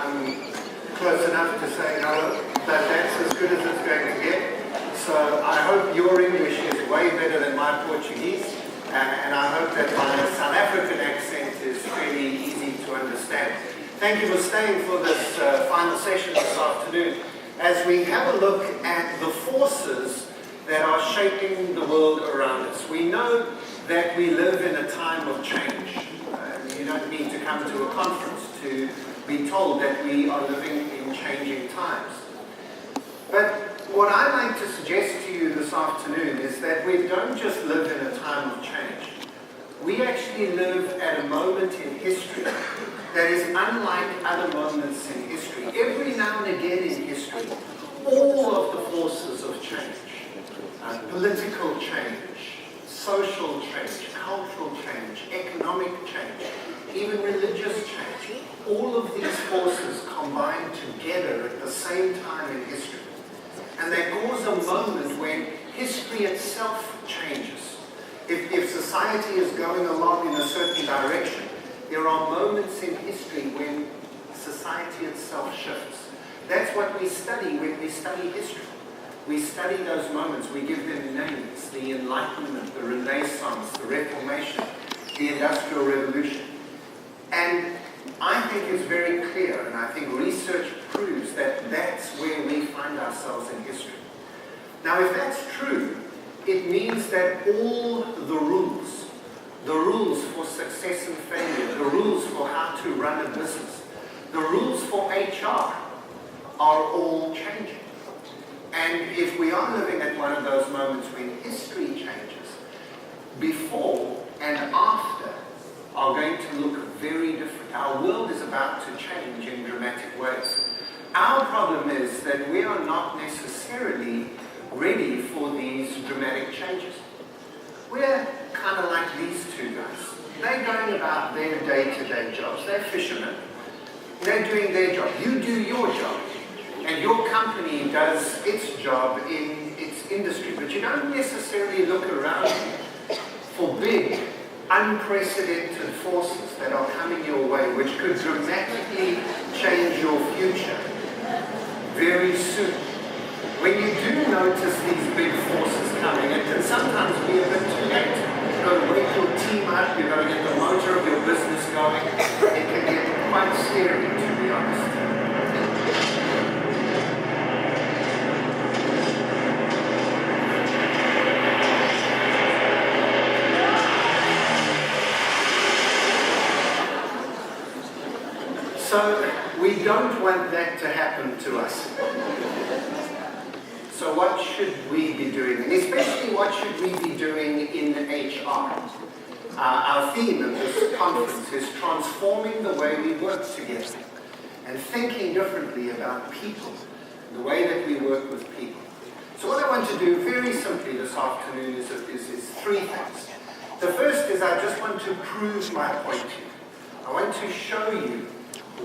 I'm close enough to say no, but that's as good as it's going to get. So I hope your English is way better than my Portuguese, and I hope that my South African accent is fairly easy to understand. Thank you for staying for this final session this afternoon, as we have a look at the forces that are shaping the world around us. We know that we live in a time of change. You don't need to come to a conference to be told that we are living in changing times. But what I'd like to suggest to you this afternoon is that we don't just live in a time of change. We actually live at a moment in history that is unlike other moments in history. Every now and again in history, all of the forces of change, political change, social change, cultural change, economic change, even religious change, all of these forces combine together at the same time in history. And they cause a moment when history itself changes. If society is going along in a certain direction, there are moments in history when society itself shifts. That's what we study when we study history. We study those moments, we give them names: the Enlightenment, the Renaissance, the Reformation, the Industrial Revolution. And I think it's very clear, and I think research proves that that's where we find ourselves in history. Now, if that's true, it means that all the rules for success and failure, the rules for how to run a business, the rules for HR are all changing. And if we are living at one of those moments when history changes, before and after are going to look very different. Our world is about to change in dramatic ways. Our problem is that we are not necessarily ready for these dramatic changes. We're kind of like these two guys. They're going about their day-to-day jobs. They're fishermen. They're doing their job. You do your job. And your company does its job in its industry. But you don't necessarily look around for big, unprecedented forces that are coming your way, which could dramatically change your future very soon. When you do notice these big forces coming, it can sometimes be a bit too late. You've got to wake your team up, you've got to get the motor of your business going. It can get quite scary, to be honest. So we don't want that to happen to us. So what should we be doing? And especially what should we be doing in HR? Our theme of this conference is transforming the way we work together and thinking differently about people, the way that we work with people. So what I want to do very simply this afternoon is three things. The first is I just want to prove my point to you. I want to show you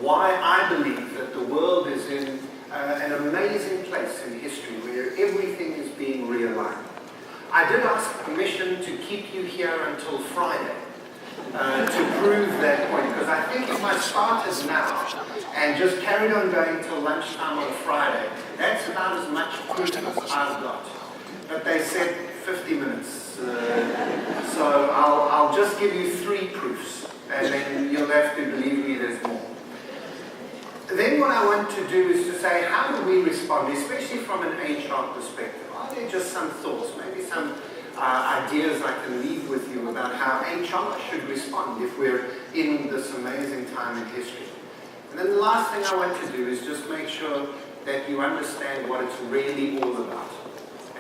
why I believe that the world is in an amazing place in history where everything is being realigned. I did ask permission to keep you here until Friday to prove that point, because I think if I started now and just carried on going till lunchtime on Friday, that's about as much proof as I've got. But they said 50 minutes, so I'll just give you 3 proofs, and then you'll have to believe me there's more. Then what I want to do is to say, how do we respond, especially from an HR perspective? Are there just some thoughts, maybe some ideas I can leave with you about how HR should respond if we're in this amazing time in history? And then the last thing I want to do is just make sure that you understand what it's really all about.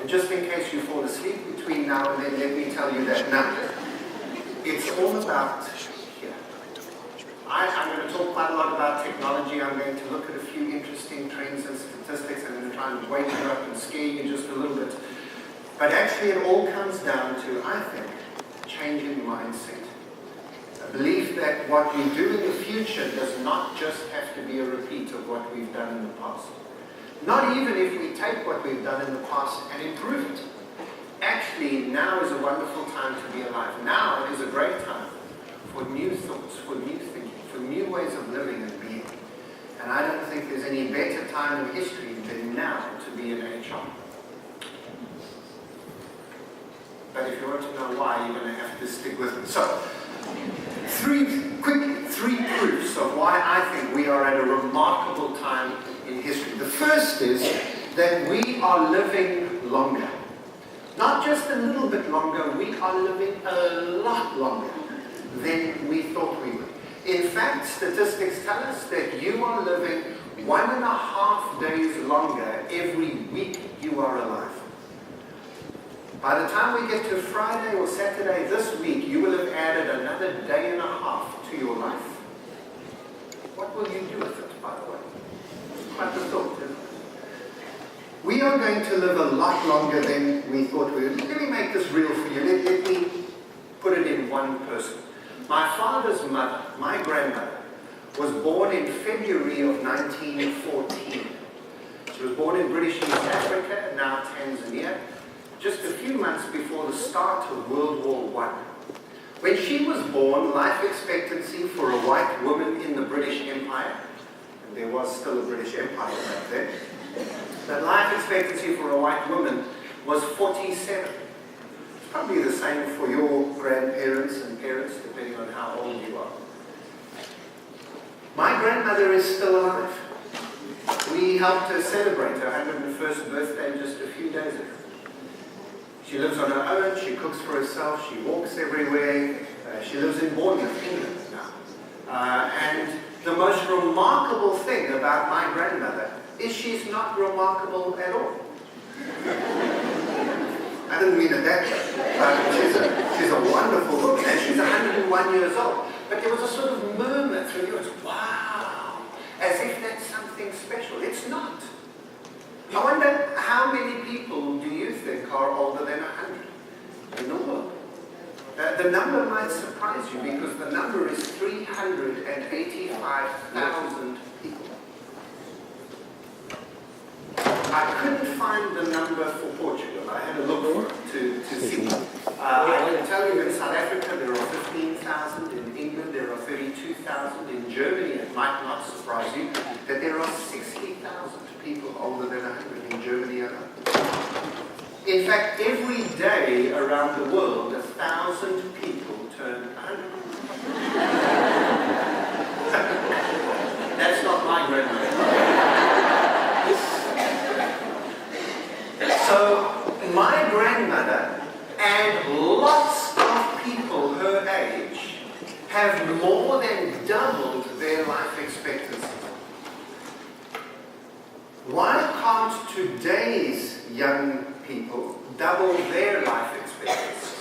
And just in case you fall asleep between now and then, let me tell you that now. It's all about here. I'm going to talk quite a lot about technology. I'm going to look at a few interesting trends and statistics. I'm going to try and wake you up and scare you just a little bit. But actually it all comes down to, I think, changing mindset. A belief that what we do in the future does not just have to be a repeat of what we've done in the past. Not even if we take what we've done in the past and improve it. Actually, now is a wonderful time to be alive. Now is a great time for new thoughts, for new thinking, for new ways of living and being. And I don't think there's any better time in history than now to be in HR. But if you want to know why, you're going to have to stick with me. So, three proofs of why I think we are at a remarkable time in history. The first is that we are living longer. Not just a little bit longer, we are living a lot longer than we thought we would. In fact, statistics tell us that you are living 1.5 days longer every week you are alive. By the time we get to Friday or Saturday this week, you will have added another day and a half to your life. What will you do with it, by the way? Quite the thought, isn't it? We are going to live a lot longer than we thought we would. Let me make this real for you. Let me put it in one person. My father's mother, my grandmother, was born in February of 1914. She was born in British East Africa, now Tanzania, just a few months before the start of World War I. When she was born, life expectancy for a white woman in the British Empire, and there was still a British Empire back then, but life expectancy for a white woman was 47. It's probably the same for your grandparents and parents, depending on how old you are. My grandmother is still alive. We helped her celebrate her 101st birthday just a few days ago. She lives on her own, she cooks for herself, she walks everywhere. She lives in Bournemouth, England now. And the most remarkable thing about my grandmother is she's not remarkable at all. I didn't mean it that way. She's a wonderful woman, and she's 101 years old. But there was a sort of murmur through you, wow, as if that's something special. It's not. I wonder how many people do you think are older than 100 in the world? The number might surprise you because the number is 385,000 people. I couldn't find the number for Portugal. I had a look for it to see. I can tell you in South Africa there are 15,000, in England there are 32,000, in Germany, it might not surprise you, that there are 60,000 people older than 100 in Germany alone. In fact, every day around the world, 1,000 people turn 100. That's not my grandmother. So, my grandmother and lots of people her age have more than doubled their life expectancy. Why can't today's young people double their life expectancy?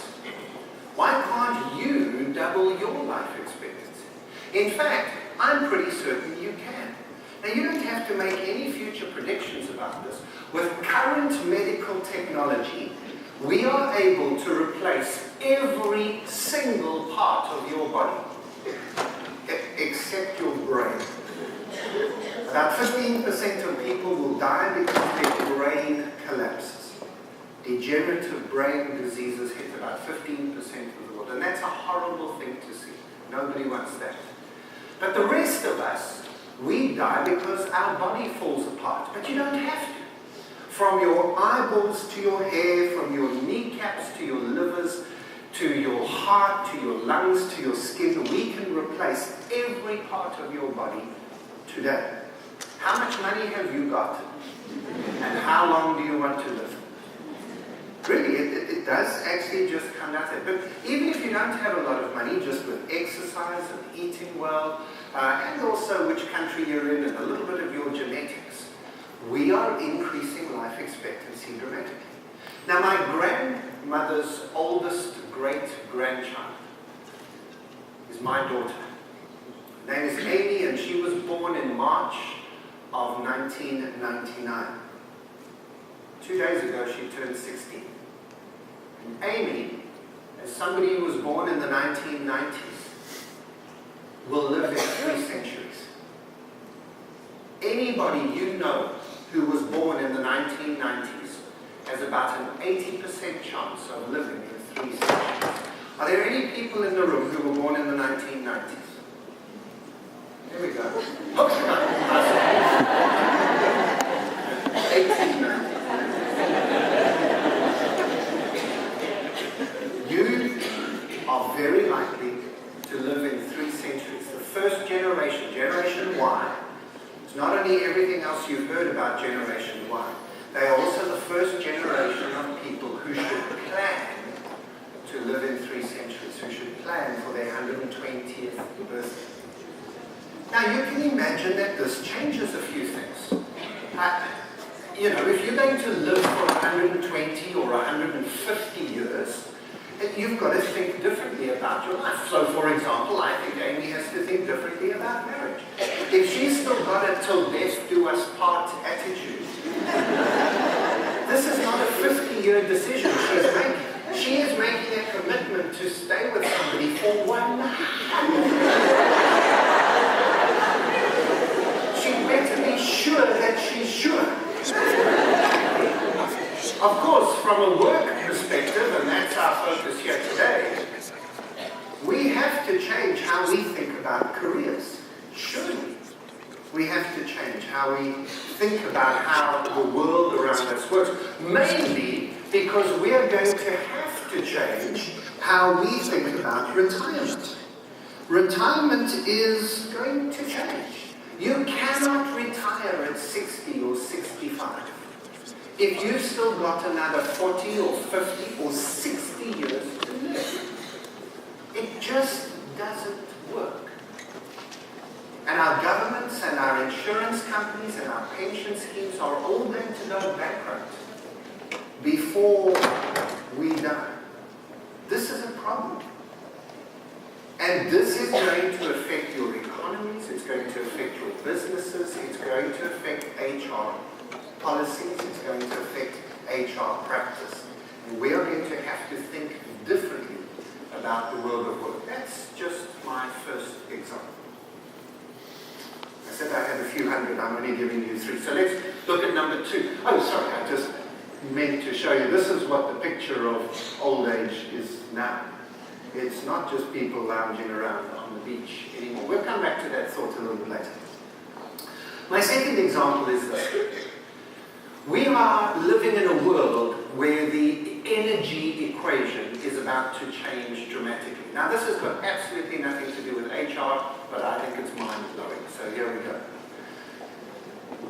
Why can't you double your life expectancy? In fact, I'm pretty certain you can. Now, you don't have to make any future predictions about this. With current medical technology, we are able to replace every single part of your body, except your brain. About 15% of people will die because their brain collapses. Degenerative brain diseases hit about 15% of the world, and that's a horrible thing to see. Nobody wants that. But the rest of us, we die because our body falls apart. But you don't have to. From your eyeballs to your hair, from your kneecaps to your livers, to your heart, to your lungs, to your skin, we can replace every part of your body today. How much money have you got? And how long do you want to live? Really, it does actually just come down to that. But even if you don't have a lot of money, just with exercise and eating well, and also which country you're in and a little bit of your genetics, we are increasing life expectancy dramatically. Now, my grandmother's oldest great-grandchild is my daughter. Her name is Amy, and she was born in March of 1999. 2 days ago, she turned 16. And Amy, as somebody who was born in the 1990s, will live in 3 centuries. Anybody you know who was born in the 1990s has about an 80% chance of living in 3 centuries. Are there any people in the room who were born in the 1990s? Here we go. 1890. You are very likely to live in 3 centuries. The first generation, Generation Y, is not only everything else you've heard about Generation Y, they are also the first generation of people who should plan to live in 3 centuries, who should plan for their 120th birthday. Now you can imagine that this changes a few things. You know, if you're going to live for 120 or 150 years, you've got to think differently about your life. So, for example, I think Amy has to think differently about marriage. If she's still got a till death do us part attitude, this is not a 50-year decision she's making. She is making a commitment to stay with somebody for 100. She better be sure that she's sure. Of course, from a work perspective, and that's our focus here today, we have to change how we think about careers. Surely, we have to change how we think about how the world around us works. Mainly because we are going to have to change how we think about retirement. Retirement is going to change. You cannot retire at 60 or 65. If you've still got another 40 or 50 or 60 years to live. It just doesn't work. And our governments and our insurance companies and our pension schemes are all going to go bankrupt before we die. This is a problem. And this is going to affect your economies, it's going to affect your businesses, it's going to affect HR policies, it's going to affect HR practice. And we are going to have to think differently about the world of work. That's just my first example. I said I had a few hundred, I'm only giving you 3. So let's look at number 2. Oh, sorry, I just meant to show you. This is what the picture of old age is now. It's not just people lounging around on the beach anymore. We'll come back to that thought a little bit later. My second example is this. We are living in a world where the energy equation is about to change dramatically. Now this has got absolutely nothing to do with HR, but I think it's mind-blowing. So here we go.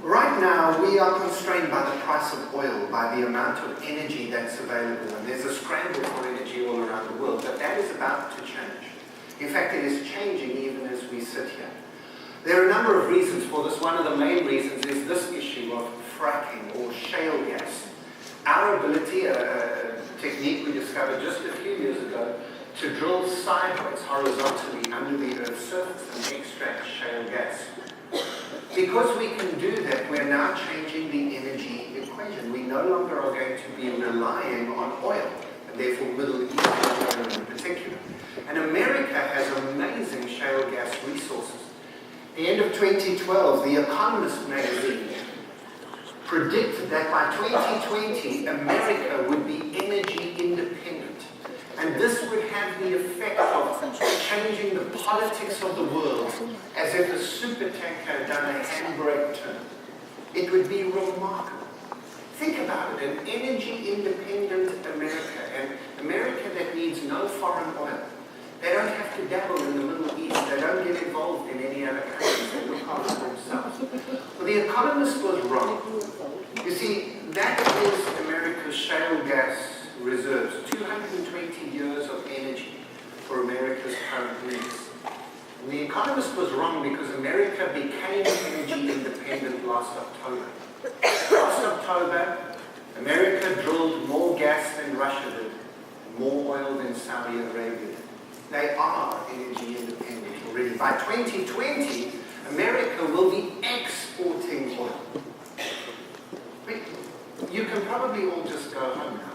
Right now, we are constrained by the price of oil, by the amount of energy that's available, and there's a scramble for energy all around the world, but that is about to change. In fact, it is changing even as we sit here. There are a number of reasons for this. One of the main reasons is this issue of fracking or shale gas. Our ability, a technique we discovered just a few years ago, to drill sideways, horizontally, under the Earth's surface and extract shale gas. Because we can do that, we're now changing the energy equation. We no longer are going to be relying on oil, and therefore Middle Eastern oil in particular. And America has amazing shale gas resources. At the end of 2012, The Economist magazine predicted that by 2020, America would be energy independent. And this would have the effect of changing the politics of the world as if a supertanker had done a handbrake turn. It would be remarkable. Think about it, an energy-independent America, and America that needs no foreign oil. They don't have to dabble in the Middle East. They don't get involved in any other countries. They look after themselves. Well, The Economist was wrong. You see, that is America's shale gas reserves, 220 years of energy for America's current needs. And The Economist was wrong because America became energy independent last October. Last October, America drilled more gas than Russia did, and more oil than Saudi Arabia did. They are energy independent already. By 2020, America will be exporting oil. You can probably all just go home now.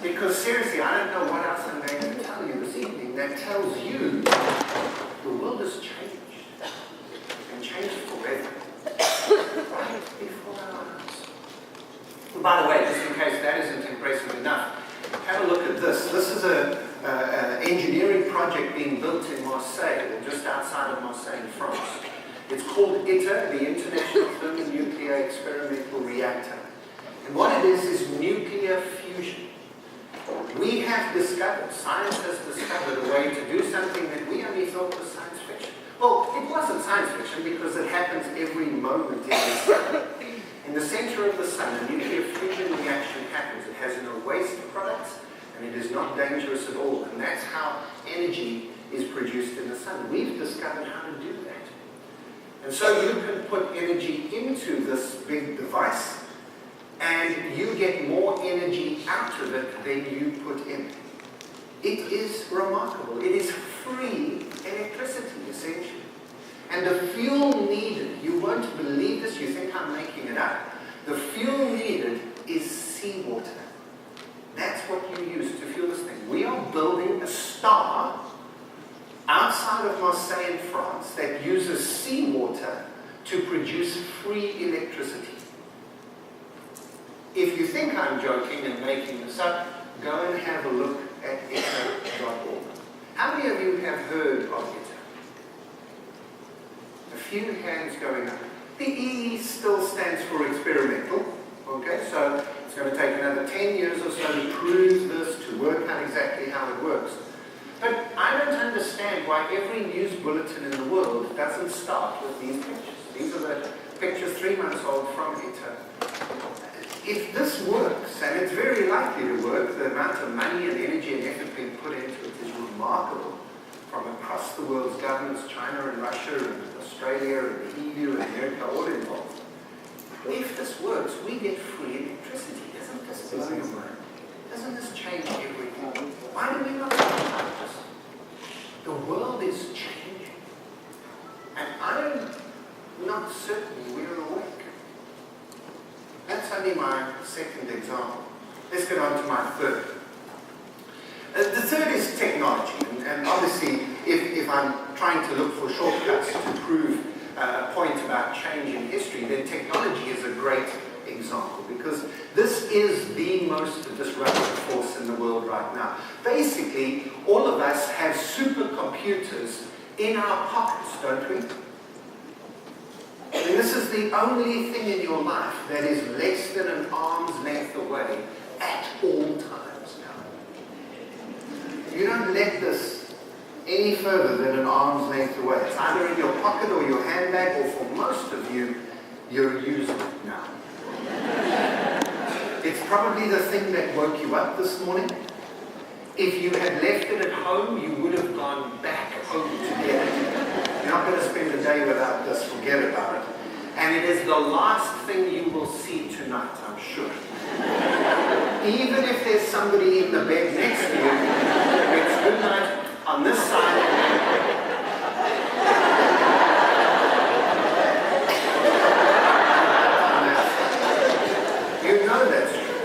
Because seriously, I don't know what else I'm going to tell you this evening that tells you the world has changed. And changed forever. Right before our eyes. By the way, just in case that isn't impressive enough, have a look at this. This is a engineering project being built in Marseille, or just outside of Marseille in France. It's called ITER, the International Thermonuclear Experimental Reactor. And what it is nuclear fusion. We have discovered, science has discovered a way to do something that we only thought was science fiction. Well, it wasn't science fiction because it happens every moment in the sun. In the center of the sun, a nuclear fusion reaction happens. It has no waste products, and it is not dangerous at all. And that's how energy is produced in the sun. We've discovered how to do that. And so you can put energy into this big device, and you get more energy out of it than you put in. It is remarkable. It is free electricity, essentially. And the fuel needed, you won't believe this, you think I'm making it up. The fuel needed is seawater. That's what you use to fuel this thing. We are building a star outside of Marseille in France that uses seawater to produce free electricity. If you think I'm joking and making this up, go and have a look at ITER.org. How many of you have heard of ITER? A few hands going up. The E still stands for experimental. Okay, so it's going to take another 10 years or so to prove this, to work out exactly how it works. But I don't understand why every news bulletin in the world doesn't start with these pictures. These are the pictures 3 months old from ITER. If this works, and it's very likely to work, the amount of money and energy and effort being put into it is remarkable from across the world's governments, China and Russia and Australia and the EU and America, all involved. If this works, we get free electricity. Doesn't this blow your mind? Doesn't this change everything? Why do we not think about this? The world is changing. And I'm not certain we're awake. That's only my second example. Let's get on to my third. The third is technology. And obviously, if I'm trying to look for shortcuts to prove a point about change in history, then technology is a great example, because this is the most disruptive force in the world right now. Basically, all of us have supercomputers in our pockets, don't we? And this is the only thing in your life that is less than an arm's length away at all times now. You don't let this any further than an arm's length away. It's either in your pocket or your handbag, or for most of you, you're using it now. It's probably the thing that woke you up this morning. If you had left it at home, you would have gone back home to get it. You're not going to spend a day without this, forget about it. And it is the last thing you will see tonight, I'm sure. Even if there's somebody in the bed next to you, it's good night on this side. You know that's true.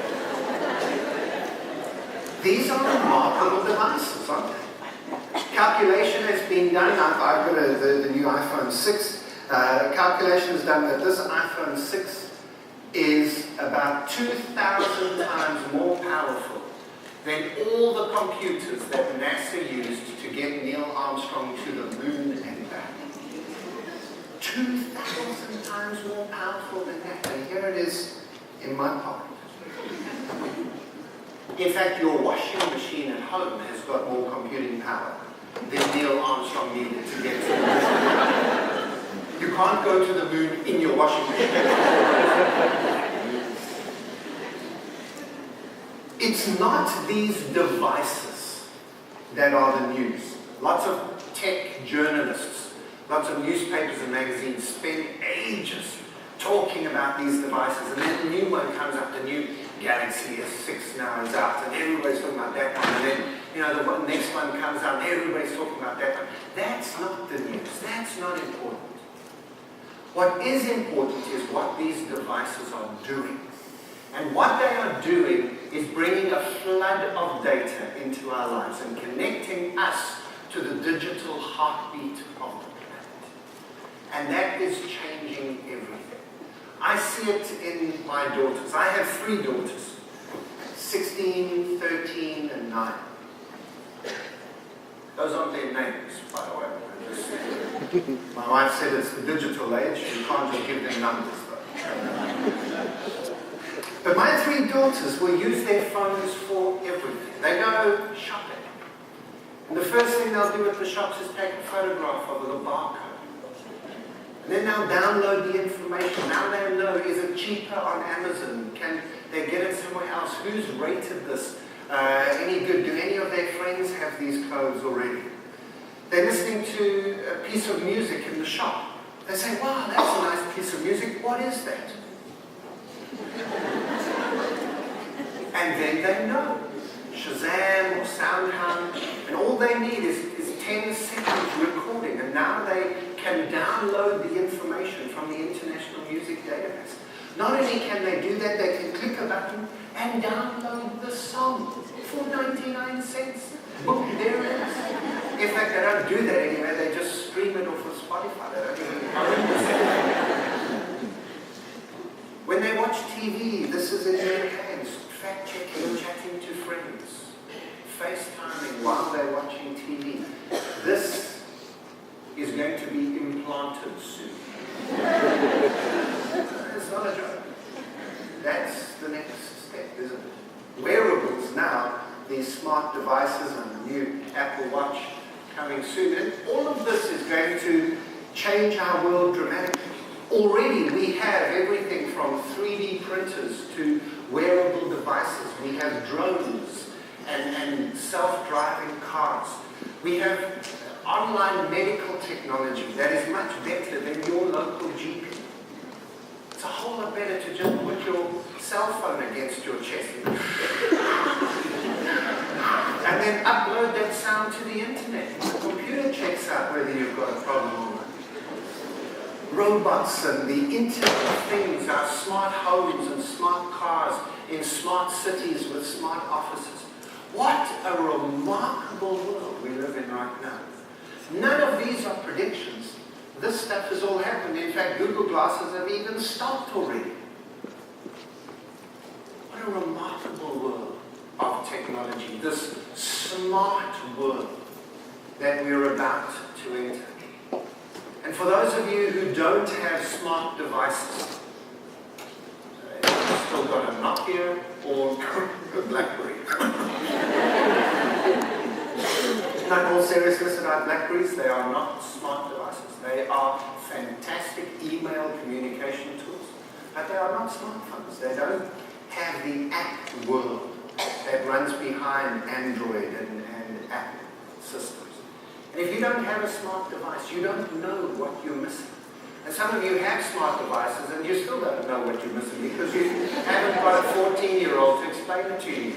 These are remarkable devices, aren't they? Calculation has been done. I've got the new iPhone 6. Calculation is done that this iPhone 6 is about 2,000 times more powerful than all the computers that NASA used to get Neil Armstrong to the moon and back. 2,000 times more powerful than that. And here it is in my pocket. In fact, your washing machine at home has got more computing power than Neil Armstrong needed to get to the moon. You can't go to the moon in your washing machine. It's not these devices that are the news. Lots of tech journalists, lots of newspapers and magazines spend ages talking about these devices, and then a new one comes up, the new Galaxy S6 now is out, and everybody's talking about that one, and then the next one comes out, and everybody's talking about that one. That's not the news. That's not important. What is important is what these devices are doing. And what they are doing is bringing a flood of data into our lives and connecting us to the digital heartbeat of the planet. And that is changing everything. I see it in my daughters. I have 3 daughters, 16, 13, and 9. Those aren't their names, by the way. My wife said it's the digital age. You can't just give them numbers, though. But my 3 daughters will use their phones for everything. They go shopping. And the first thing they'll do at the shops is take a photograph of the barcode. And then they'll download the information. Now they know, is it cheaper on Amazon? Can they get it somewhere else? Who's rated this? Any good? Do any of their friends have these clothes already? They're listening to a piece of music in the shop. They say, wow, that's a nice piece of music. What is that? And then they know. Shazam or SoundHound. And all they need is 10 seconds recording. And now they can download the information from the International Music Database. Not only can they do that, they can click a button and download the song for 99 cents. Boom, there it is. In fact, they don't do that anyway, they just stream it off of Spotify. They don't even own it. When they watch TV, this is in their hands. Fact-checking, chatting to friends. FaceTiming while they're watching TV. This is going to be implanted soon. It's not a joke. That's the next step, isn't it? Wearables now, these smart devices and the new Apple Watch coming soon. And all of this is going to change our world dramatically. Already we have everything from 3D printers to wearable devices. We have drones and self-driving cars. We have online medical technology that is much better than your local GP. It's a whole lot better to just put your cell phone against your chest and then upload that sound to the internet. The computer checks out whether you've got a problem or not. Robots and the Internet of Things, our smart homes and smart cars in smart cities with smart offices. What a remarkable world we live in right now. None of these are predictions. This stuff has all happened. In fact, Google Glasses have even stopped already. What a remarkable world of technology. This smart world that we're about to enter. And for those of you who don't have smart devices, you've still got a Nokia or a BlackBerry. In all seriousness about BlackBerries, they are not smart devices. They are fantastic email communication tools, but they are not smartphones. They don't have the app world that runs behind Android and Apple systems. And if you don't have a smart device, you don't know what you're missing. And some of you have smart devices and you still don't know what you're missing because you haven't got a 14-year-old to explain it to you.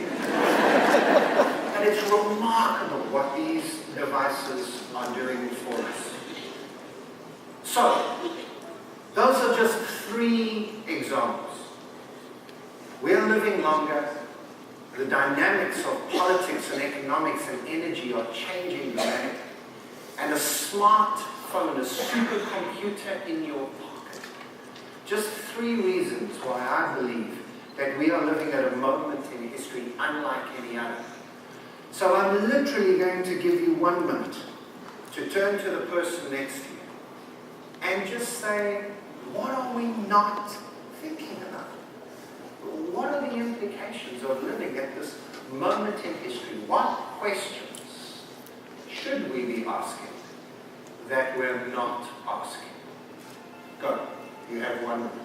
And it's remarkable what these devices are doing for us. So, those are just 3 examples. We're living longer. The dynamics of politics and economics and energy are changing dramatically. And a smartphone, a supercomputer in your pocket. Just 3 reasons why I believe that we are living at a moment in history unlike any other. So I'm literally going to give you 1 minute to turn to the person next to you and just say, what are we not thinking about? What are the implications of living at this moment in history? What questions should we be asking that we're not asking? Go. You have 1 minute.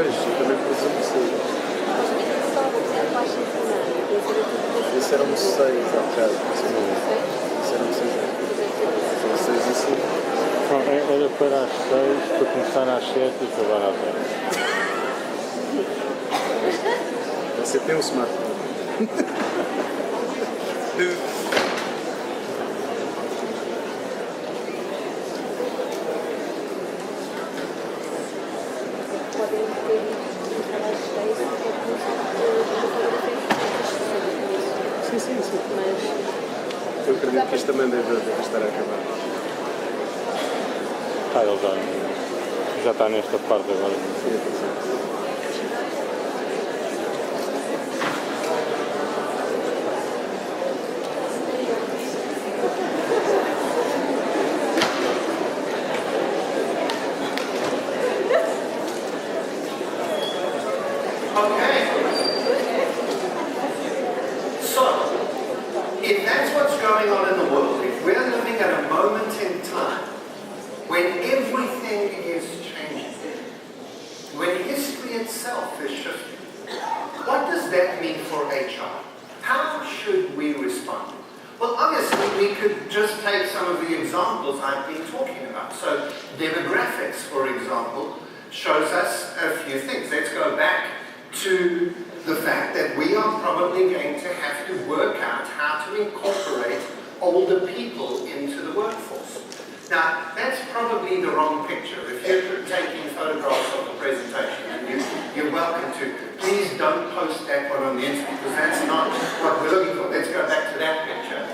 Pois, também presumo que seja. Isso era um 6 há bocado. Isso era um 6. São 6 e 5. Não, era para às 6, para começar às 7 e acabar às 10. Você tem um smartphone. Sim. Eu acredito que isto também deve estar a acabar. Ele já está nesta parte agora. I've been talking about. So demographics, for example, shows us a few things. Let's go back to the fact that we are probably going to have to work out how to incorporate older people into the workforce. Now, that's probably the wrong picture. If you're taking photographs of the presentation, and you're welcome to, please don't post that one on the internet, because that's not what we're looking for. Let's go back to that picture.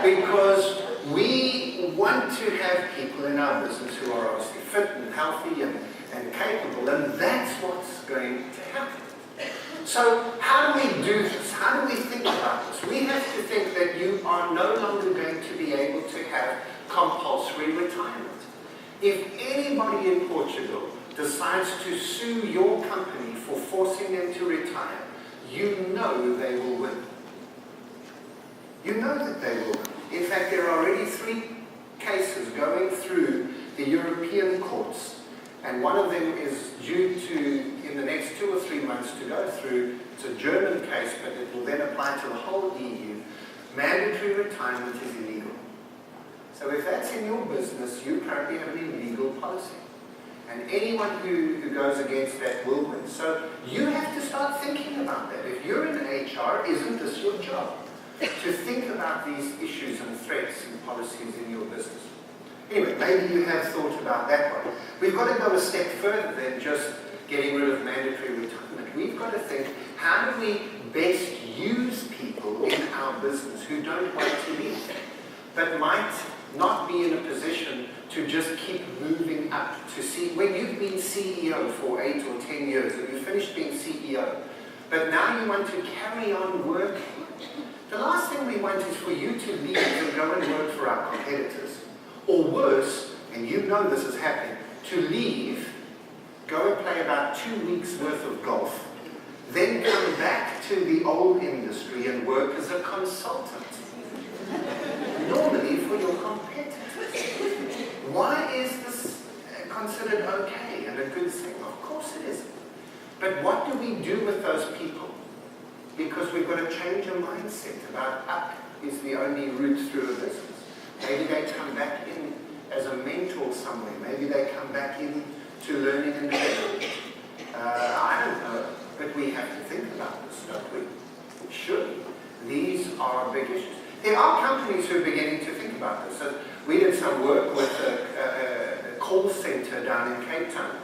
Because we want to have people in our business who are obviously fit and healthy and capable, and that's what's going to happen. So how do we do this? How do we think about this? We have to think that you are no longer going to be able to have compulsory retirement. If anybody in Portugal decides to sue your company for forcing them to retire, you know they will win. You know that they will win. In fact, there are already 3 cases going through the European courts, and one of them is due to, in the next 2 or 3 months, to go through. It's a German case, but it will then apply to the whole EU. Mandatory retirement is illegal. So if that's in your business, you currently have an illegal policy. And anyone who goes against that will win. So you have to start thinking about that. If you're in HR, isn't this your job? To think about these issues and threats and policies in your business. Anyway, maybe you have thought about that one. We've got to go a step further than just getting rid of mandatory retirement. We've got to think, how do we best use people in our business who don't want to leave, but might not be in a position to just keep moving up to see, when you've been CEO for 8 or 10 years, and you finished being CEO, but now you want to carry on working. The last thing we want is for you to leave and go and work for our competitors. Or worse, and you know this is happening, to leave, go and play about 2 weeks worth of golf, then come back to the old industry and work as a consultant. Normally for your competitors. Why is this considered okay and a good thing? Of course it isn't. But what do we do with those people? Because we've got to change our mindset about up is the only route through a business. Maybe they come back in as a mentor somewhere. Maybe they come back in to learning and development. I don't know, but we have to think about this, don't we? Surely. These are big issues. There are companies who are beginning to think about this. So we did some work with a call center down in Cape Town,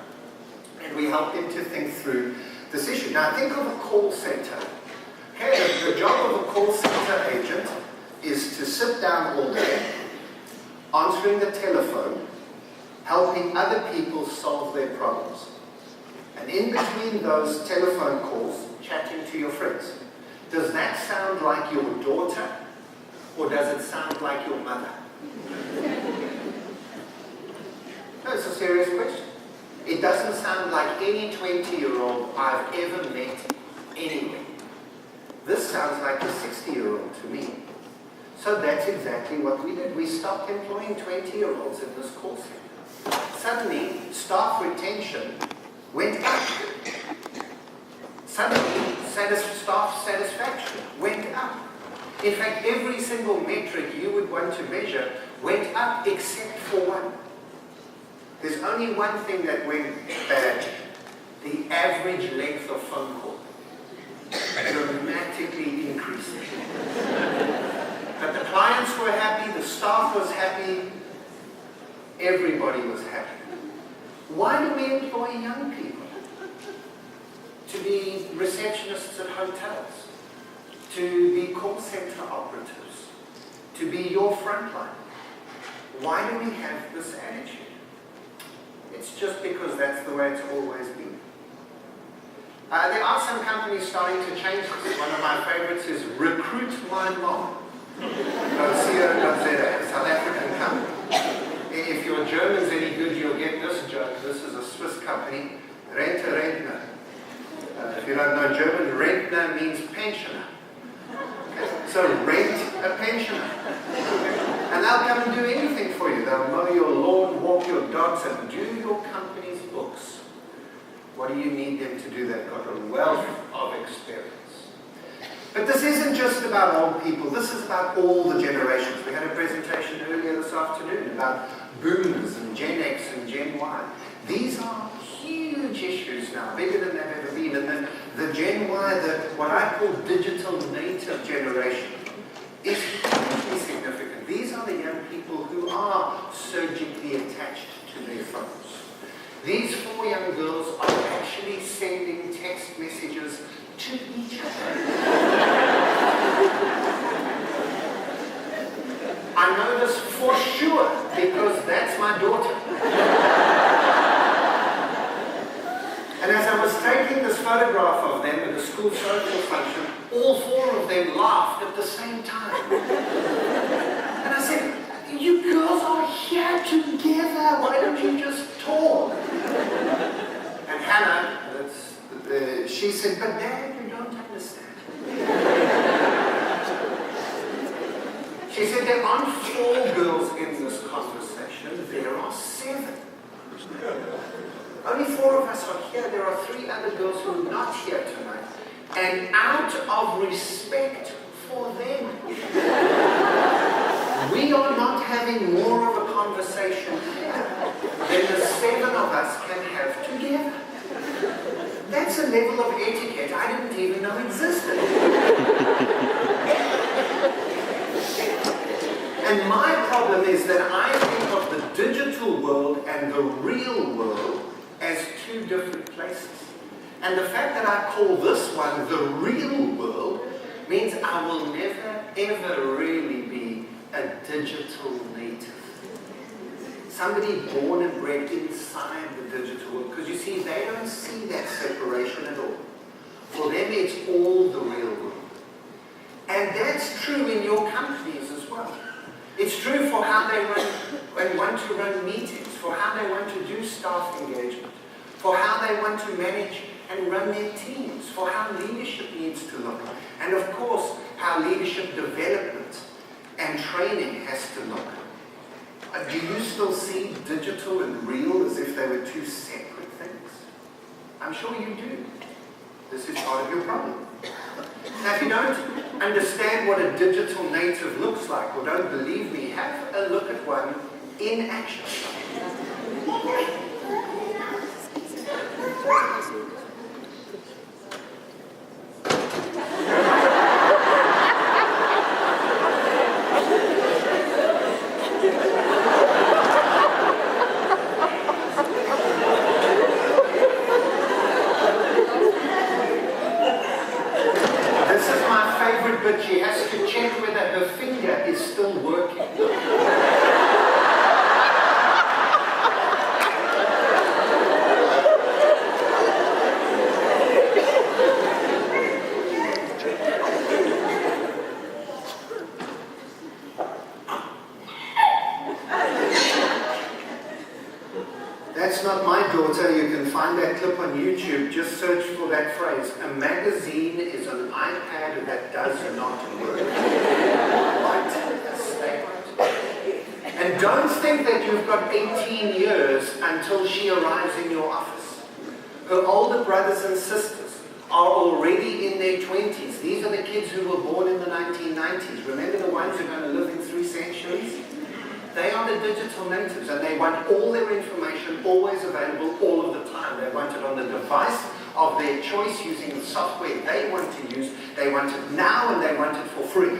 and we helped them to think through this issue. Now think of a call center. Okay, the job of a call center agent is to sit down all day, answering the telephone, helping other people solve their problems. And in between those telephone calls, chatting to your friends. Does that sound like your daughter, or does it sound like your mother? No, it's a serious question. It doesn't sound like any 20-year-old I've ever met anywhere. This sounds like a 60-year-old to me. So that's exactly what we did. We stopped employing 20-year-olds in this call center. Suddenly, staff retention went up. Suddenly, staff satisfaction went up. In fact, every single metric you would want to measure went up except for one. There's only one thing that went bad. The average length of phone call dramatically increased. But the clients were happy, the staff was happy, everybody was happy. Why do we employ young people? To be receptionists at hotels, to be call center operatives, to be your frontline. Why do we have this attitude? It's just because that's the way it's always been. There are some companies starting to change this. One of my favorites is Recruit My Mom. .co.za, a South African company. If your German's any good, you'll get this joke. This is a Swiss company, Rentner. If you don't know German, Rentner means pensioner. So rent a pensioner. And they'll come and do anything for you. They'll mow your lawn, walk your dogs, and do your company's books. What do you need them to do? They've got a wealth of experience. But this isn't just about old people. This is about all the generations. We had a presentation earlier this afternoon about boomers and Gen X and Gen Y. These are huge issues now, bigger than they've ever been. And the Gen Y, what I call digital native generation, is hugely significant. These are the young people who are surgically attached to their phones. These 4 young girls are actually sending text messages to each other. I know this for sure because that's my daughter. And as I was taking this photograph of them at the school social function, all 4 of them laughed at the same time. And I said, you girls are here together, why don't you just talk? And Hannah, she said, but Dad, you don't understand. She said, there aren't 4 girls in this conversation, there are 7. Only 4 of us are here. There are 3 other girls who are not here tonight. And out of respect for them, we are not having more of a conversation here than the 7 of us can have together. That's a level of etiquette I didn't even know existed. And my problem is that I think of the digital world and the real world as 2 different places. And the fact that I call this one the real world means I will never, ever really be a digital native. Somebody born and bred inside the digital world. Because you see, they don't see that separation at all. For them, it's all the real world. And that's true in your companies as well. It's true for how they run and want to run meetings, for how they want to do staff engagement, for how they want to manage and run their teams, for how leadership needs to look, and of course, how leadership development and training has to look. Do you still see digital and real as if they were 2 separate things? I'm sure you do. This is part of your problem. Now, if you don't understand what a digital native looks like, or don't believe me, have a look at one in action. But she has to check whether her finger is still working. That's not my daughter. You can find that clip on YouTube. Just search for that phrase. A magazine is an iPad that does not work. Right? Stay right. And don't think that you've got 18 years until she arrives in your office. Her older brothers and sisters are already in their 20s. These are the kids who were born in the 1990s. Remember the ones who are going to live in 3 centuries? They are the digital natives, and they want all their information always available all of the time. They want it on the device of their choice using the software they want to use. They want it now, and they want it for free.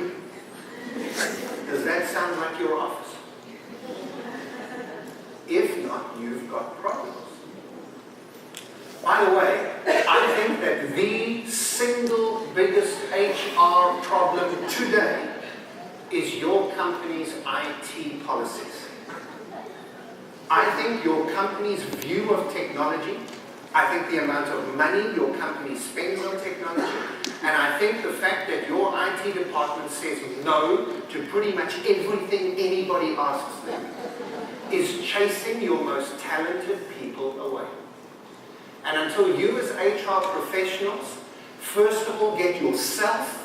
Does that sound like your office? If not, you've got problems. By the way, I think that the single biggest HR problem today is your company's IT policies. I think your company's view of technology, I think the amount of money your company spends on technology, and I think the fact that your IT department says no to pretty much everything anybody asks them is chasing your most talented people away. And until you as HR professionals, first of all, get yourself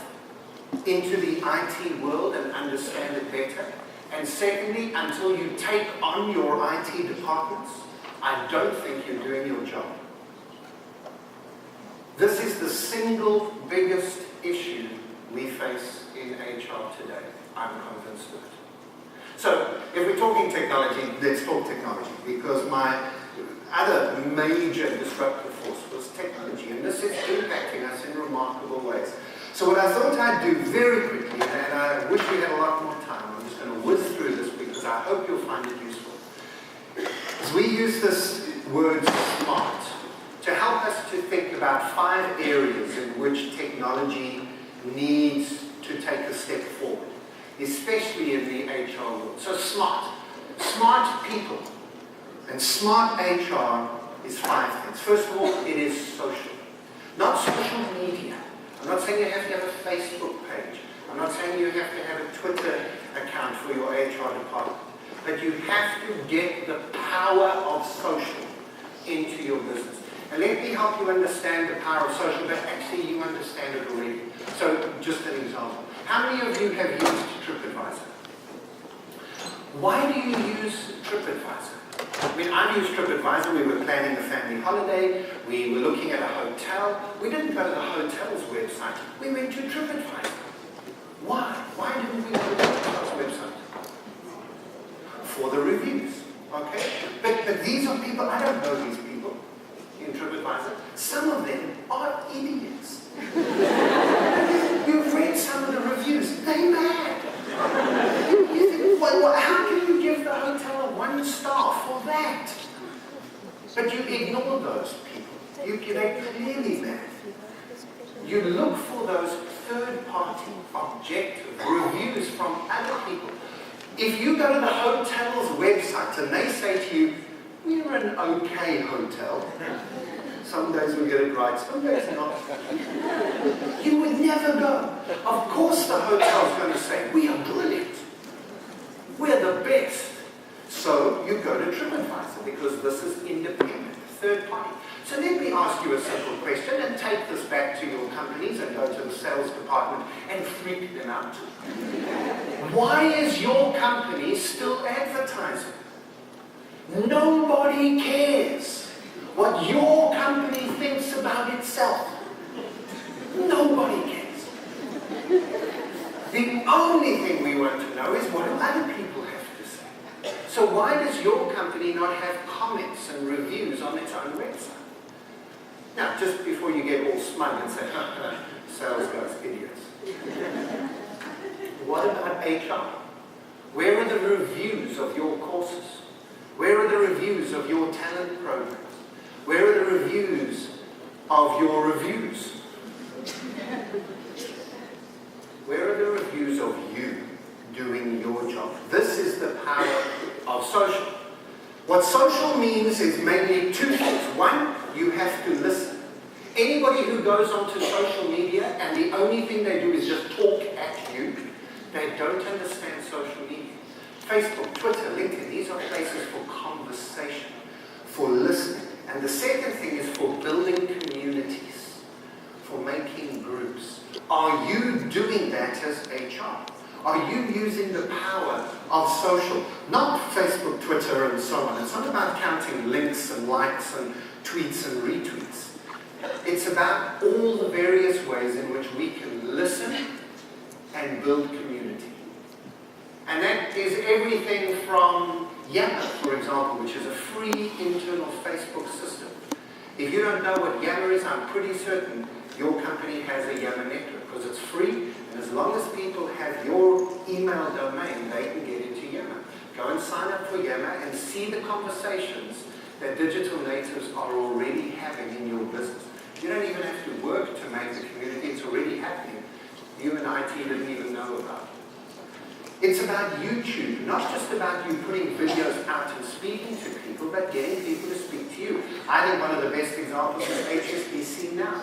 into the IT world and understand it better, and secondly, until you take on your IT departments, I don't think you're doing your job. This is the single biggest issue we face in HR today. I'm convinced of it. So, if we're talking technology, let's talk technology, because my other major disruptive force was technology, and this is impacting us in remarkable ways. So what I thought I'd do very quickly, and I wish we had a lot more time, I'm just going to whiz through this because I hope you'll find it useful, is we use this word SMART to help us to think about 5 areas in which technology needs to take a step forward, especially in the HR world. So SMART. Smart people. And smart HR is 5 things. First of all, it is social. Not social media. I'm not saying you have to have a Facebook page. I'm not saying you have to have a Twitter account for your HR department. But you have to get the power of social into your business. And let me help you understand the power of social, but actually you understand it already. So, just an example. How many of you have used TripAdvisor? Why do you use TripAdvisor? I mean, I've used TripAdvisor. We were planning a family holiday. We were looking at a hotel. We didn't go to the hotel's website. We went to TripAdvisor. Why? Why didn't we go to the hotel's website? For the reviews, okay? But these are people, I don't know these people in TripAdvisor. Some of them are idiots. You've read some of the reviews. They're mad. You think, well, how can you give the hotel a 1 star for that? But you ignore those people. They're clearly mad. You look for those third-party, objective reviews from other people. If you go to the hotel's website and they say to you, we're an okay hotel, some days we get it right, some days not, you would never go. Of course the hotel's going to say, we are brilliant. We're the best. So you go to TripAdvisor because this is independent, third party. So let me ask you a simple question and take this back to your companies and go to the sales department and freak them out. Why is your company still advertising? Nobody cares what your company thinks about itself. Nobody cares. The only thing we want to know is what do other people have to say. So why does your company not have comments and reviews on its own website? Now, just before you get all smug and say, sales guys, idiots. What about HR? Where are the reviews of your courses? Where are the reviews of your talent programs? Where are the reviews of your reviews? Where are the reviews of you doing your job? This is the power of social. What social means is mainly 2 things. One, you have to listen. Anybody who goes onto social media and the only thing they do is just talk at you, they don't understand social media. Facebook, Twitter, LinkedIn, these are places for conversation, for listening. And the second thing is for building communities, for making groups. Are you doing that as HR? Are you using the power of social? Not Facebook, Twitter, and so on. It's not about counting links and likes and tweets and retweets. It's about all the various ways in which we can listen and build community. And that is everything from Yammer, for example, which is a free internal Facebook system. If you don't know what Yammer is, I'm pretty certain your company has a Yammer network, because it's free, and as long as people have your email domain, they can get into Yammer. Go and sign up for Yammer and see the conversations that digital natives are already having in your business. You don't even have to work to make the community, it's already happening. You and IT didn't even know about it. It's about YouTube, not just about you putting videos out and speaking to people, but getting people to speak to you. I think one of the best examples is HSBC now,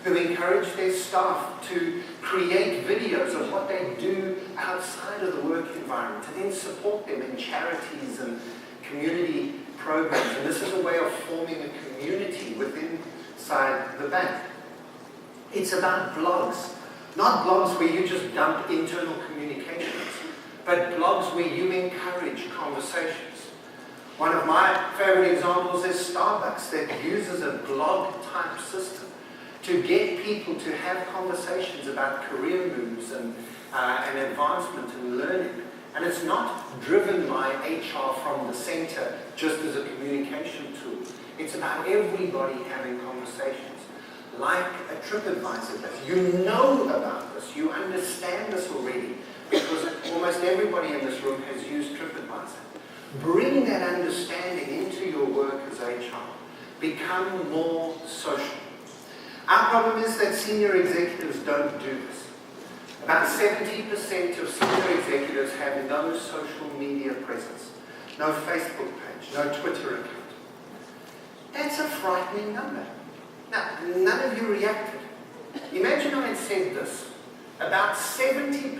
who encourage their staff to create videos of what they do outside of the work environment and then support them in charities and community programs. And this is a way of forming a community inside the bank. It's about blogs, not blogs where you just dump internal communications, but blogs where you encourage conversations. One of my favorite examples is Starbucks, that uses a blog-type system to get people to have conversations about career moves and advancement and learning. And it's not driven by HR from the center just as a communication tool. It's about everybody having conversations. Like a TripAdvisor does. You know about this. You understand this already, because almost everybody in this room has used TripAdvisor. Bring that understanding into your work as HR. Become more social. Our problem is that senior executives don't do this. About 70% of senior executives have no social media presence, no Facebook page, no Twitter account. That's a frightening number. Now, none of you reacted. Imagine I had said this. About 70%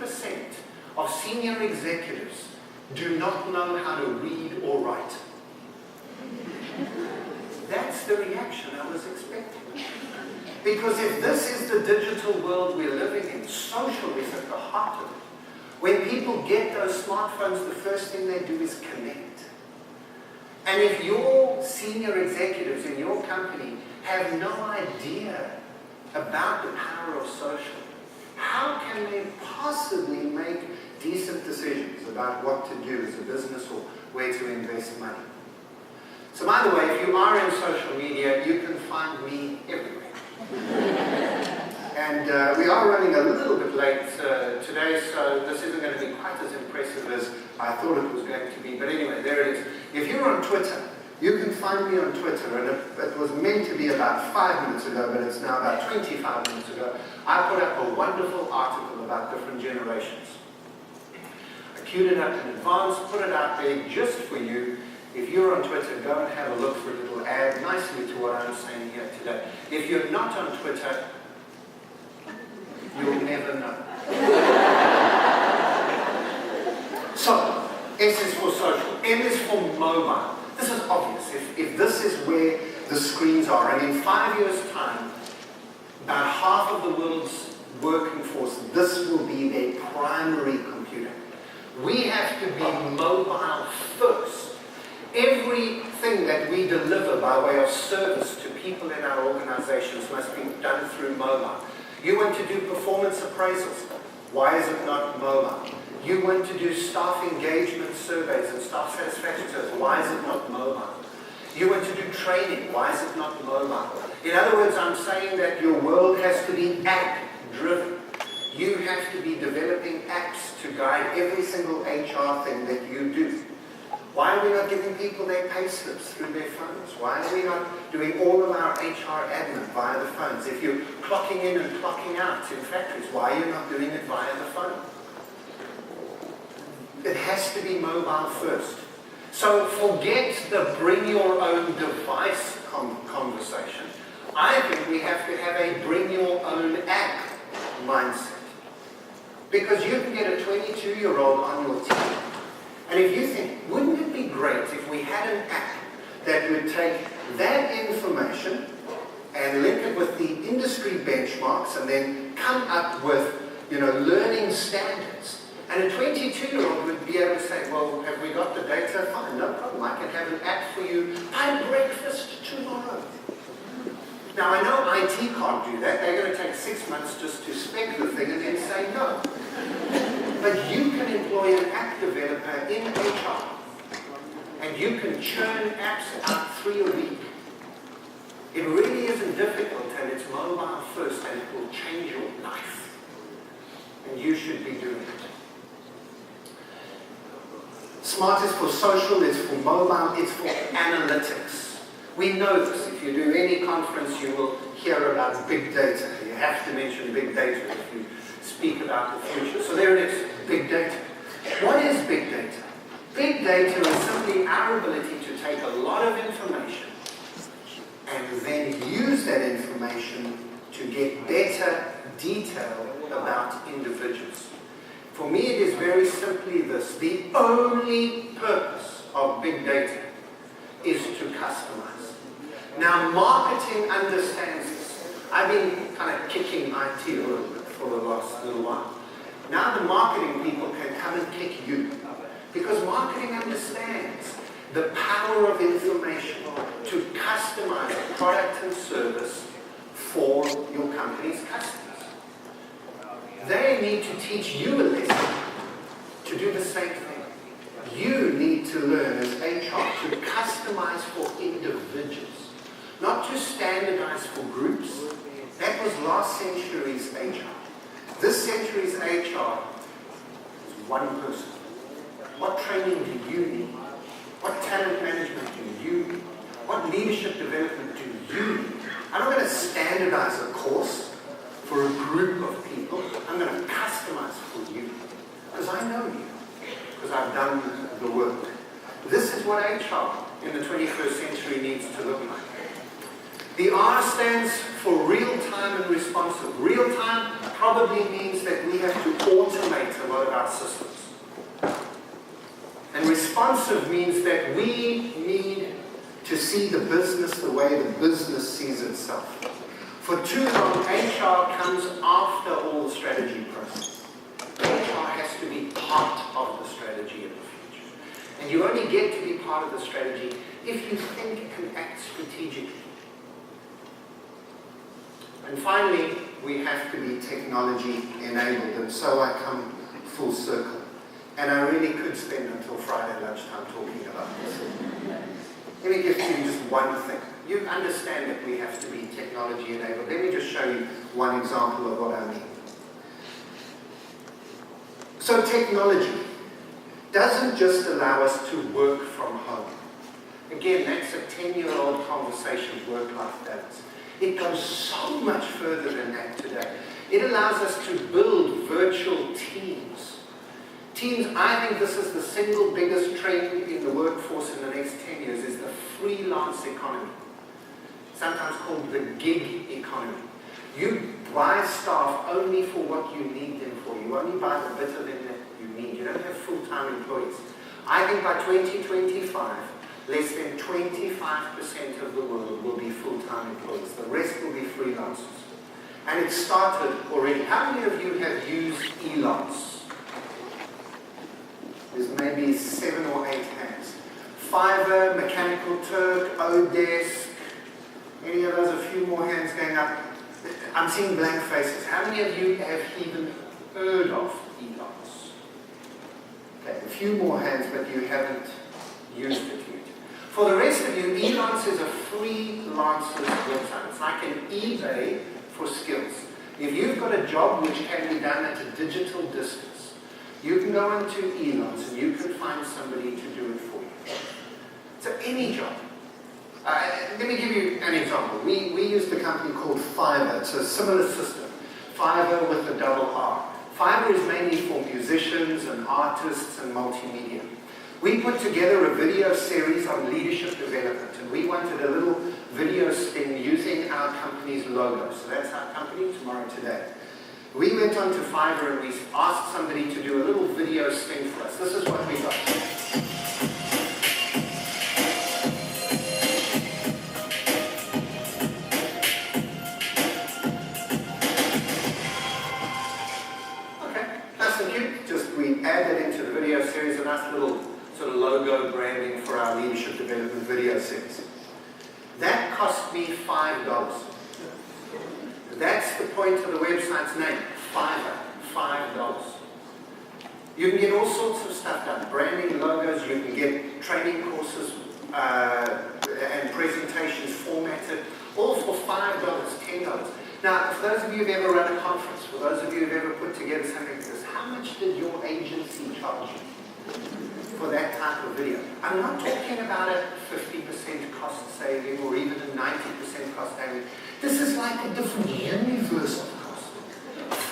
of senior executives do not know how to read or write. That's the reaction I was expecting. Because if this is the digital world we're living in, social is at the heart of it. When people get those smartphones, the first thing they do is connect. And if your senior executives in your company have no idea about the power of social, how can they possibly make decent decisions about what to do as a business or where to invest money? So by the way, if you are in social media, you can find me everywhere. And we are running a little bit late today, so this isn't going to be quite as impressive as I thought it was going to be. But anyway, there it is. If you're on Twitter, you can find me on Twitter, and it was meant to be about 5 minutes ago, but it's now about 25 minutes ago. I put up a wonderful article about different generations. I queued it up in advance, put it out there just for you. If you're on Twitter, go and have a look, for it. It'll add nicely to what I'm saying here today. If you're not on Twitter, you'll never know. So, S is for social, M is for mobile. This is obvious. If this is where the screens are, and in 5 years' time, about half of the world's working force, this will be their primary computer. We have to be mobile first. Everything that we deliver by way of service to people in our organizations must be done through mobile. You want to do performance appraisals. Why is it not mobile? You want to do staff engagement surveys and staff satisfaction surveys. Why is it not mobile? You want to do training. Why is it not mobile? In other words, I'm saying that your world has to be app-driven. You have to be developing apps to guide every single HR thing that you do. Why are we not giving people their pay slips through their phones? Why are we not doing all of our HR admin via the phones? If you're clocking in and clocking out in factories, why are you not doing it via the phone? It has to be mobile first. So forget the bring your own device conversation. I think we have to have a bring your own app mindset. Because you can get a 22-year-old on your team. And if you think, wouldn't it be great if we had an app that would take that information and link it with the industry benchmarks and then come up with, learning standards. And a 22-year-old would be able to say, well, have we got the data? Fine, no problem. I can have an app for you by breakfast tomorrow. Now, Now, I know IT can't do that. They're going to take 6 months just to spec the thing and then say no. But you can employ an app developer in HR, and you can churn apps out 3 a week. It really isn't difficult, and it's mobile first, and it will change your life. And you should be doing it. Smart is for social, it's for mobile, it's for analytics. We know this. If you do any conference, you will hear about big data. You have to mention big data if you speak about the future. So there it is, big data. What is big data? Big data is simply our ability to take a lot of information and then use that information to get better detail about individuals. For me, it is very simply this. The only purpose of big data is to customize. Now, marketing understands this. I've been kind of kicking IT a little bit for the last little while. Now the marketing people can come and kick you, because marketing understands the power of information to customize a product and service for your company's customers. They need to teach you a lesson to do the same thing. You need to learn as HR to customize for individuals, not to standardize for groups. That was last century's HR. This century's HR is one person. What training do you need? What talent management do you need? What leadership development do you need? I'm not going to standardize a course for a group of people. I'm going to customize for you, because I know you, because I've done the work. This is what HR in the 21st century needs to look like. The R stands for real-time and responsive. Real-time probably means that we have to automate a lot of our systems. And responsive means that we need to see the business the way the business sees itself. For too long, HR comes after all the strategy process. HR has to be part of the strategy in the future. And you only get to be part of the strategy if you think and act strategically. And finally, we have to be technology enabled, and so I come full circle. And I really could spend until Friday lunchtime talking about this. Let me give you just one thing. You understand that we have to be technology enabled. Let me just show you one example of what I mean. So technology doesn't just allow us to work from home. Again, that's a 10-year-old conversation, work-life balance. It goes so much further than that today. It allows us to build virtual teams. Teams, I think this is the single biggest trend in the workforce in the next 10 years, is the freelance economy. Sometimes called the gig economy. You buy staff only for what you need them for. You only buy the bit of them that you need. You don't have full-time employees. I think by 2025, less than 25% of the world will be full-time employees. The rest will be freelancers. And it started already. How many of you have used Elance? There's maybe 7 or 8 hands. Fiverr, Mechanical Turk, Odesk. Any of those? A few more hands going up. I'm seeing blank faces. How many of you have even heard of Elance? Okay, a few more hands, but you haven't used it yet. For the rest of you, Elance is a freelancer's website. It's like an eBay for skills. If you've got a job which can be done at a digital distance, you can go into Elance and you can find somebody to do it for you. So any job. Let me give you an example. We used a company called Fiverr. It's a similar system. Fiverr with a double R. Fiverr is mainly for musicians and artists and multimedia. We put together a video series on leadership development, and we wanted a little video spin using our company's logo. So that's our company, Tomorrow Today. We went on to Fiverr and we asked somebody to do a little video spin for us. This is what we got. Okay, nice and cute. Just we added into the video series a nice little sort of logo branding for our leadership development video series. That cost me $5. That's the point of the website's name, Fiverr, $5. You can get all sorts of stuff done, branding, logos, you can get training courses and presentations formatted, all for $5, $10. Now, for those of you who've ever run a conference, for those of you who've ever put together something like this, how much did your agency charge you for that type of video? I'm not talking about a 50% cost saving or even a 90% cost saving. This is like a different universe of cost.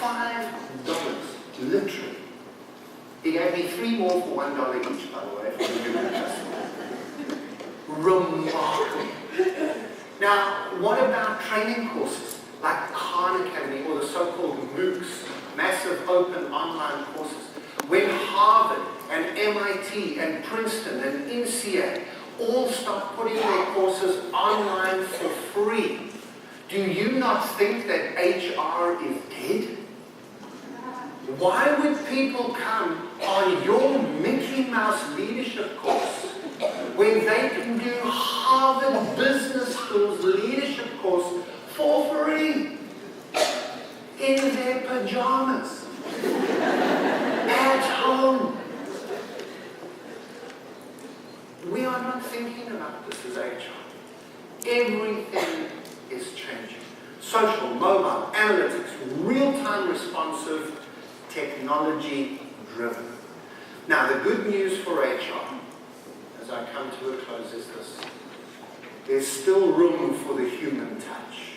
$5, literally. He gave me 3 more for $1 each, by the way, for the new customer. Remarkable. Now, what about training courses like Khan Academy or the so-called MOOCs, massive open online courses? When Harvard and MIT and Princeton and NCA all start putting their courses online for free, do you not think that HR is dead? Why would people come on your Mickey Mouse leadership course when they can do Harvard Business School's leadership course for free? In their pajamas. At home. We are not thinking about this as HR. Everything is changing. Social, mobile, analytics, real-time responsive, technology-driven. Now, the good news for HR, as I come to a close, is this. There's still room for the human touch.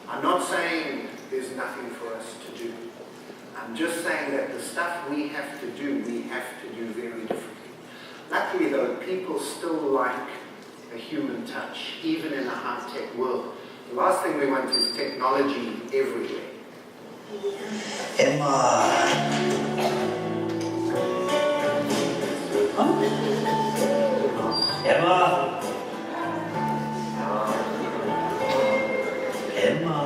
I'm not saying there's nothing for us to do. I'm just saying that the stuff we have to do very differently. Luckily, though, people still like a human touch, even in a high-tech world. The last thing we want is technology everywhere. Emma. Huh? Emma. Emma.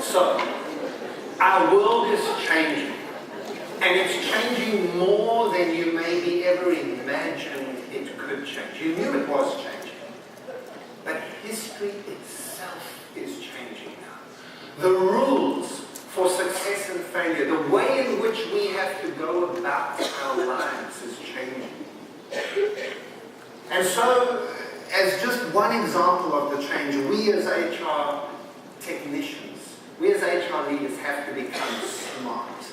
So, our world is changing, and it's changing more than you maybe ever imagined it could change. You knew it was changing, but history itself is changing now. The rules for success and failure, the way in which we have to go about our lives is changing. And so, as just one example of the change, we as HR technicians, we as HR leaders have to become smart.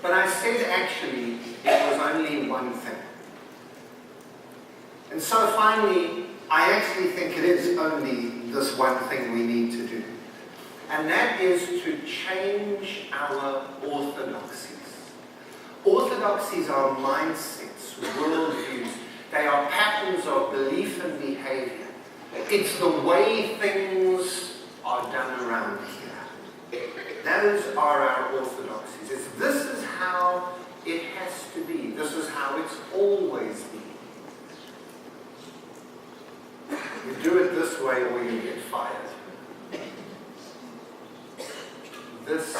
But I said actually it was only one thing. And so finally, I actually think it is only this one thing we need to do. And that is to change our orthodoxies. Orthodoxies are mindsets, worldviews. They are patterns of belief and behavior. It's the way things are done around here. Those are our orthodoxies. This is how it has to be. This is how it's always been. You do it this way or you get fired. This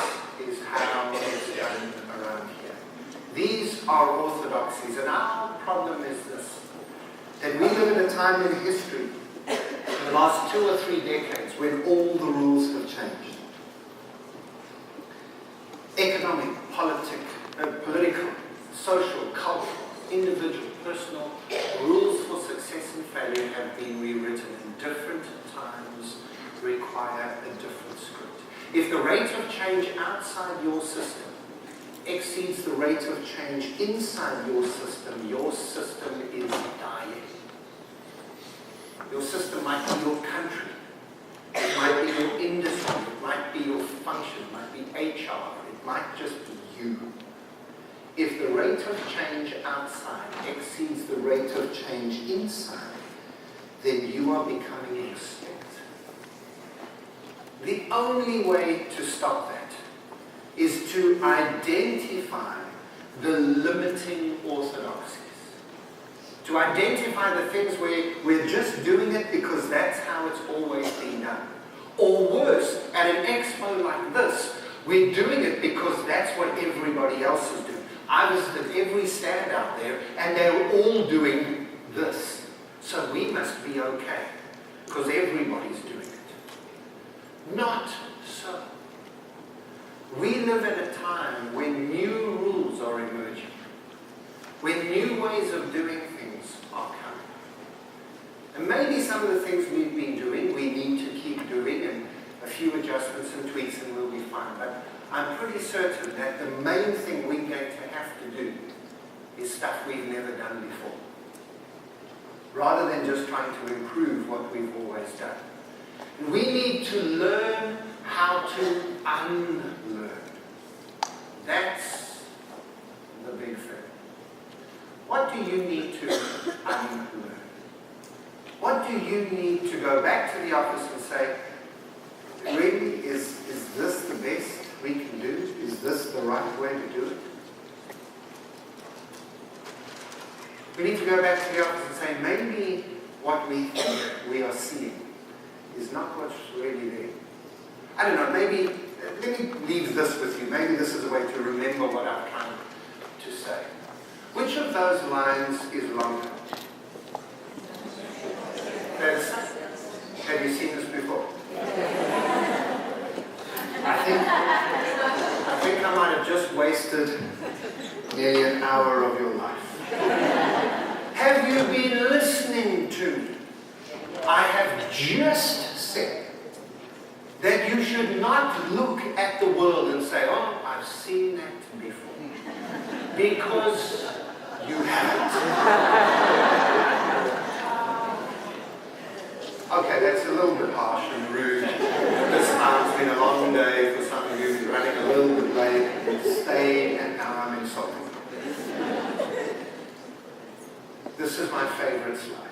is how it's done around here. These are orthodoxies, and our problem is this, that we live in a time in history, in the last 2 or 3 decades, when all the rules have changed. Economic, political, social, cultural, individual, personal, rules for success and failure have been rewritten in different times, require a different script. If the rate of change outside your system exceeds the rate of change inside your system is dying. Your system might be your country, it might be your industry, it might be your function, it might be HR, it might just be you. If the rate of change outside exceeds the rate of change inside, then you are becoming extinct. The only way to stop that is to identify the limiting orthodoxies. To identify the things where we're just doing it because that's how it's always been done. Or worse, at an expo like this, we're doing it because that's what everybody else is doing. I visited every stand out there and they're all doing this. So we must be okay because everybody's doing it. Not so. We live at a time when new rules are emerging, when new ways of doing things are coming. And maybe some of the things we've been doing, we need to keep doing, and a few adjustments and tweaks and we'll be fine. But I'm pretty certain that the main thing we're going to have to do is stuff we've never done before, rather than just trying to improve what we've always done. We need to learn how to unlearn. That's the big thing. What do you need to unlearn? What do you need to go back to the office and say, really, is this the best we can do? Is this the right way to do it? We need to go back to the office and say, maybe what we think we are seeing is not what's really there. I don't know, maybe, let me leave this with you. Maybe this is a way to remember what I'm trying to say. Which of those lines is longer? Have you seen this before? I think I might have just wasted nearly an hour of your life. Have you been listening to me? I have just said that you should not look at the world and say, oh, I've seen that before. Because you haven't. Okay, that's a little bit harsh and rude. This time's been a long day for some of you. You're running a little bit late. You've stayed, and now I'm insulting. This is my favorite slide.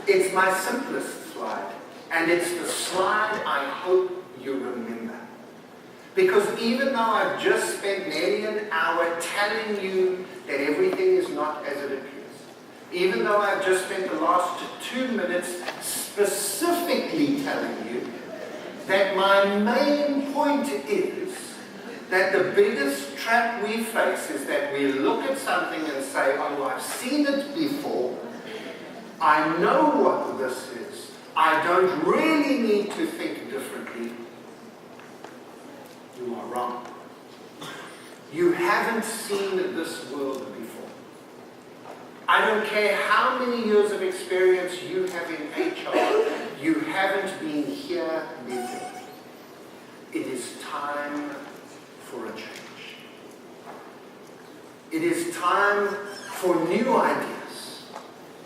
It's my simplest slide, and it's the slide I hope you remember. Because even though I've just spent nearly an hour telling you that everything is not as it appears, even though I've just spent the last 2 minutes specifically telling you that my main point is that the biggest trap we face is that we look at something and say, oh, I've seen it before, I know what this is, I don't really need to think differently. You are wrong. You haven't seen this world before. I don't care how many years of experience you have in HR, you haven't been here before. It is time for a change. It is time for new ideas.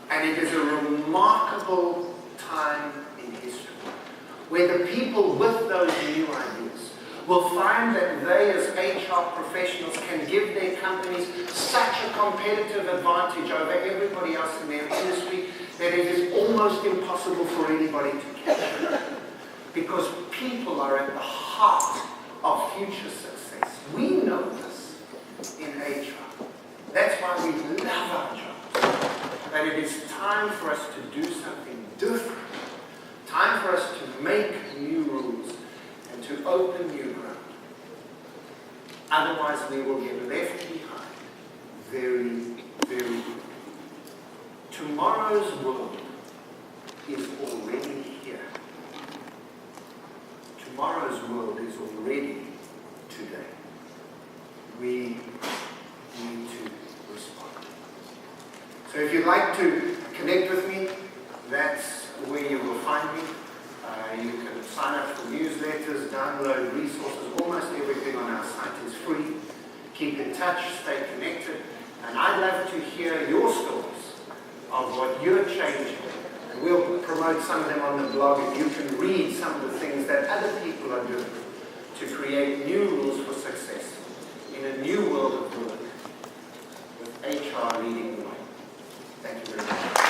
And it is a remarkable time in history where the people with those new ideas will find that they as HR professionals can give their companies such a competitive advantage over everybody else in their industry that it is almost impossible for anybody to catch. Because people are at the heart of future success. We know this in HR. That's why we love our jobs. That it is time for us to do something different. Time for us to make new rules and to open new ground. Otherwise, we will get left behind very, very quickly. Tomorrow's world is already here. Tomorrow's world is already today. We need to respond. So if you'd like to connect with me, that's where you will find me. You can sign up for newsletters, download resources. Almost everything on our site is free. Keep in touch, stay connected. And I'd love to hear your stories of what you're changing. And we'll promote some of them on the blog, and you can read some of the things that other people are doing to create new rules for success in a new world of work, with HR leading the way. Thank you very much.